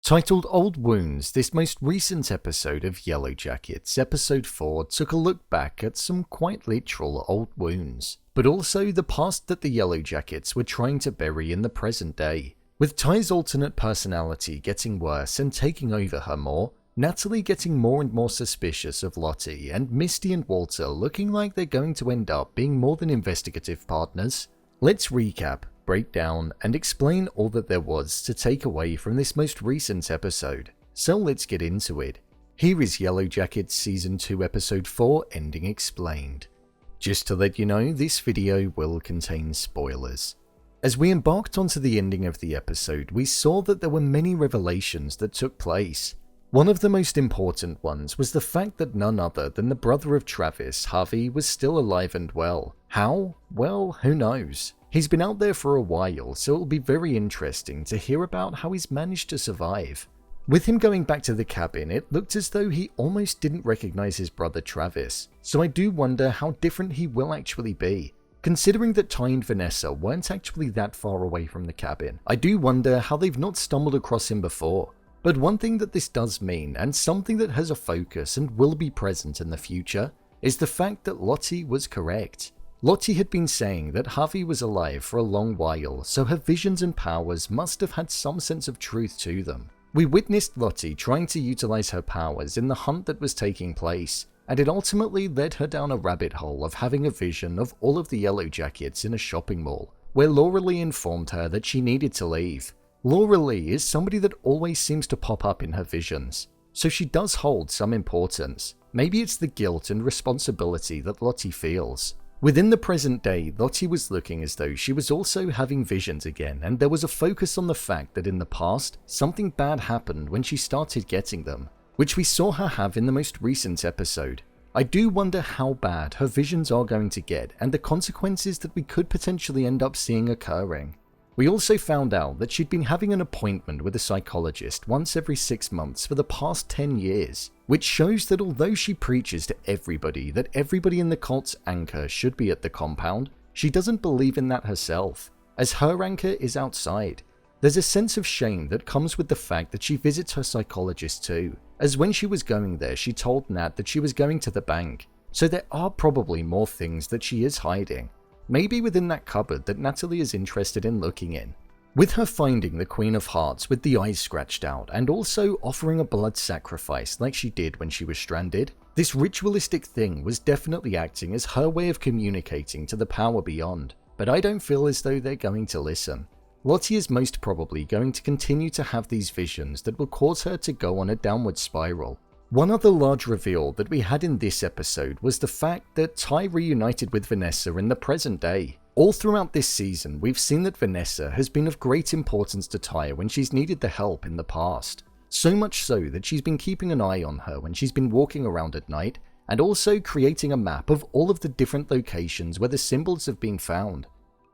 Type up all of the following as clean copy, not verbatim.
Titled Old Wounds, this most recent episode of Yellowjackets, episode 4, took a look back at some quite literal old wounds, but also the past that the Yellowjackets were trying to bury in the present day. With Ty's alternate personality getting worse and taking over her more, Natalie getting more and more suspicious of Lottie, and Misty and Walter looking like they're going to end up being more than investigative partners. Let's recap, break down, and explain all that there was to take away from this most recent episode. So let's get into it. Here is Yellowjackets Season 2 Episode 4 Ending Explained. Just to let you know, this video will contain spoilers. As we embarked onto the ending of the episode, we saw that there were many revelations that took place. One of the most important ones was the fact that none other than the brother of Travis, Javi, was still alive and well. How? Well, who knows? He's been out there for a while, so it'll be very interesting to hear about how he's managed to survive. With him going back to the cabin, it looked as though he almost didn't recognize his brother Travis, so I do wonder how different he will actually be. Considering that Ty and Vanessa weren't actually that far away from the cabin, I do wonder how they've not stumbled across him before. But one thing that this does mean, and something that has a focus and will be present in the future, is the fact that Lottie was correct. Lottie had been saying that Javi was alive for a long while, so her visions and powers must have had some sense of truth to them. We witnessed Lottie trying to utilize her powers in the hunt that was taking place, and it ultimately led her down a rabbit hole of having a vision of all of the Yellowjackets in a shopping mall, where Laura Lee informed her that she needed to leave. Laura Lee is somebody that always seems to pop up in her visions, so she does hold some importance. Maybe it's the guilt and responsibility that Lottie feels. Within the present day, Lottie was looking as though she was also having visions again, and there was a focus on the fact that in the past, something bad happened when she started getting them, which we saw her have in the most recent episode. I do wonder how bad her visions are going to get and the consequences that we could potentially end up seeing occurring. We also found out that she'd been having an appointment with a psychologist once every 6 months for the past 10 years, which shows that although she preaches to everybody that everybody in the cult's anchor should be at the compound, she doesn't believe in that herself, as her anchor is outside. There's a sense of shame that comes with the fact that she visits her psychologist too, as when she was going there she told Nat that she was going to the bank, so there are probably more things that she is hiding. Maybe within that cupboard that Natalie is interested in looking in. With her finding the Queen of Hearts with the eyes scratched out and also offering a blood sacrifice like she did when she was stranded, this ritualistic thing was definitely acting as her way of communicating to the power beyond, but I don't feel as though they're going to listen. Lottie is most probably going to continue to have these visions that will cause her to go on a downward spiral. One other large reveal that we had in this episode was the fact that Ty reunited with Vanessa in the present day. All throughout this season, we've seen that Vanessa has been of great importance to Ty when she's needed the help in the past. So much so that she's been keeping an eye on her when she's been walking around at night, and also creating a map of all of the different locations where the symbols have been found.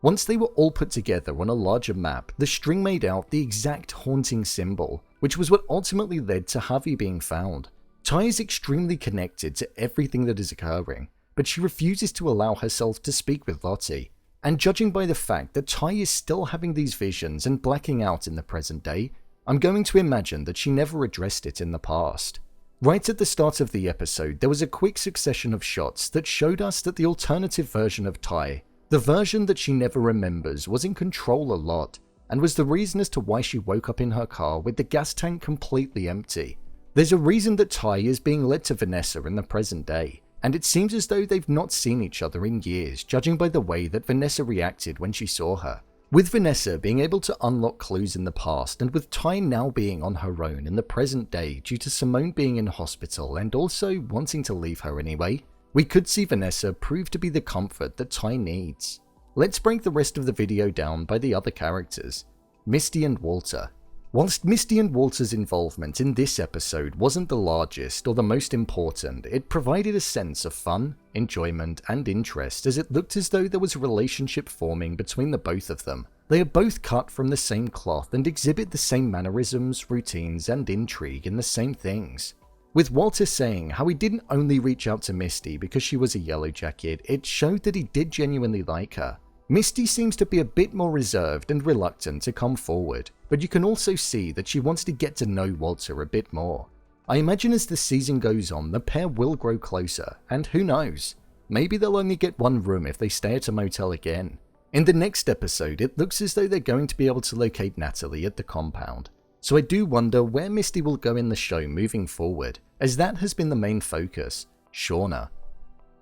Once they were all put together on a larger map, the string made out the exact haunting symbol, which was what ultimately led to Javi being found. Ty is extremely connected to everything that is occurring, but she refuses to allow herself to speak with Lottie. And judging by the fact that Ty is still having these visions and blacking out in the present day, I'm going to imagine that she never addressed it in the past. Right at the start of the episode, there was a quick succession of shots that showed us that the alternative version of Ty, the version that she never remembers, was in control a lot, and was the reason as to why she woke up in her car with the gas tank completely empty. There's a reason that Ty is being led to Vanessa in the present day, and it seems as though they've not seen each other in years, judging by the way that Vanessa reacted when she saw her. With Vanessa being able to unlock clues in the past, and with Ty now being on her own in the present day due to Simone being in hospital and also wanting to leave her anyway, we could see Vanessa prove to be the comfort that Ty needs. Let's break the rest of the video down by the other characters. Misty and Walter. Whilst Misty and Walter's involvement in this episode wasn't the largest or the most important, it provided a sense of fun, enjoyment, and interest as it looked as though there was a relationship forming between the both of them. They are both cut from the same cloth and exhibit the same mannerisms, routines, and intrigue in the same things. With Walter saying how he didn't only reach out to Misty because she was a Yellowjacket, it showed that he did genuinely like her. Misty seems to be a bit more reserved and reluctant to come forward. but you can also see that she wants to get to know Walter a bit more. I imagine as the season goes on, the pair will grow closer, and who knows, maybe they'll only get one room if they stay at a motel again. In the next episode, it looks as though they're going to be able to locate Natalie at the compound, so I do wonder where Misty will go in the show moving forward, as that has been the main focus. Shauna.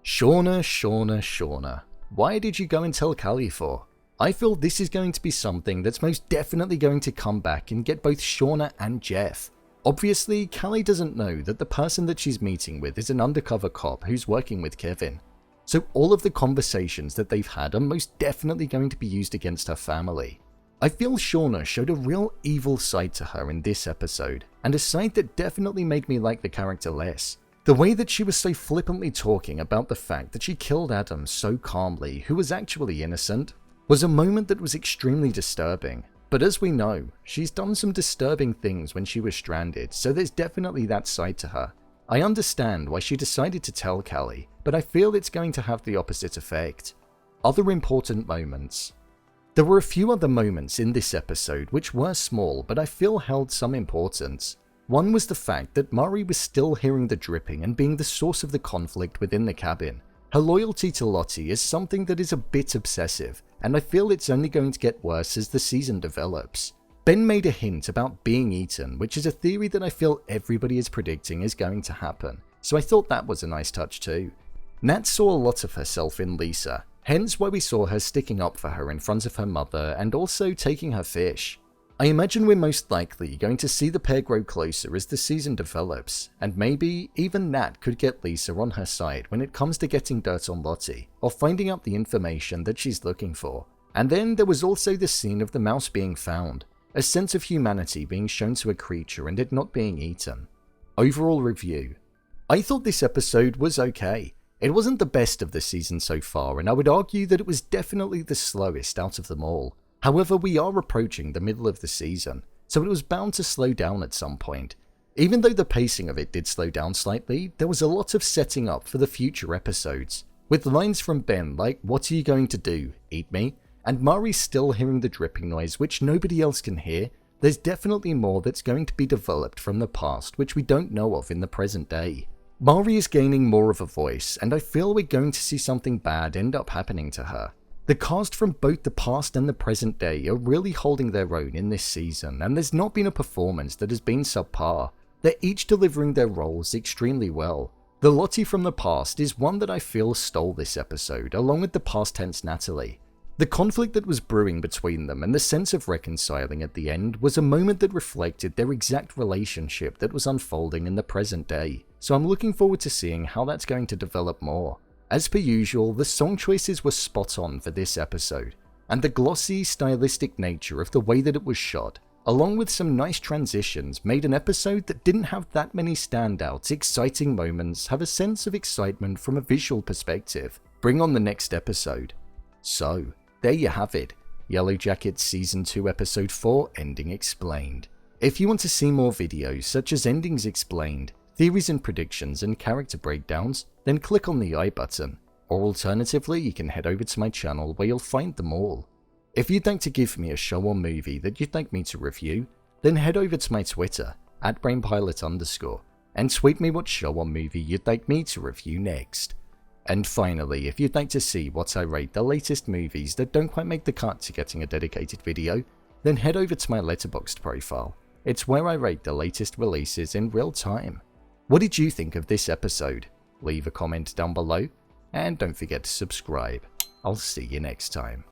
Shauna. Why did you go and tell Callie for? I feel this is going to be something that's most definitely going to come back and get both Shauna and Jeff. Obviously, Callie doesn't know that the person that she's meeting with is an undercover cop who's working with Kevin. So all of the conversations that they've had are most definitely going to be used against her family. I feel Shauna showed a real evil side to her in this episode, and a side that definitely made me like the character less. The way that she was so flippantly talking about the fact that she killed Adam so calmly, who was actually innocent, was a moment that was extremely disturbing. But as we know, she's done some disturbing things when she was stranded, so there's definitely that side to her. I understand why she decided to tell Callie, but I feel it's going to have the opposite effect. Other important moments. There were a few other moments in this episode which were small, but I feel held some importance. One was the fact that Mari was still hearing the dripping and being the source of the conflict within the cabin. Her loyalty to Lottie is something that is a bit obsessive, and I feel it's only going to get worse as the season develops. Ben made a hint about being eaten, which is a theory that I feel everybody is predicting is going to happen, so I thought that was a nice touch too. Nat saw a lot of herself in Lisa, hence why we saw her sticking up for her in front of her mother and also taking her fish. I imagine we're most likely going to see the pair grow closer as the season develops, and maybe even Nat could get Lisa on her side when it comes to getting dirt on Lottie, or finding out the information that she's looking for. And then there was also the scene of the mouse being found, a sense of humanity being shown to a creature and it not being eaten. Overall review. I thought this episode was okay. It wasn't the best of the season so far, and I would argue that it was definitely the slowest out of them all. However, we are approaching the middle of the season, so it was bound to slow down at some point. Even though the pacing of it did slow down slightly, there was a lot of setting up for the future episodes, with lines from Ben like, "What are you going to do? Eat me?" And Mari still hearing the dripping noise which nobody else can hear. There's definitely more that's going to be developed from the past which we don't know of in the present day. Mari is gaining more of a voice, and I feel we're going to see something bad end up happening to her. The cast from both the past and the present day are really holding their own in this season, and there's not been a performance that has been subpar. They're each delivering their roles extremely well. The Lottie from the past is one that I feel stole this episode, along with the past tense Natalie. The conflict that was brewing between them and the sense of reconciling at the end was a moment that reflected their exact relationship that was unfolding in the present day, so I'm looking forward to seeing how that's going to develop more. As per usual, the song choices were spot on for this episode, and the glossy, stylistic nature of the way that it was shot, along with some nice transitions, made an episode that didn't have that many standouts, exciting moments, have a sense of excitement from a visual perspective. Bring on the next episode. So, there you have it, Yellowjackets Season 2 Episode 4 Ending Explained. If you want to see more videos such as Endings Explained, theories and predictions, and character breakdowns, then click on the I button, or alternatively you can head over to my channel where you'll find them all. If you'd like to give me a show or movie that you'd like me to review, then head over to my Twitter, @brainpilot_, and tweet me what show or movie you'd like me to review next. And finally, if you'd like to see what I rate the latest movies that don't quite make the cut to getting a dedicated video, then head over to my Letterboxd profile. It's where I rate the latest releases in real time. What did you think of this episode? Leave a comment down below, and don't forget to subscribe. I'll see you next time.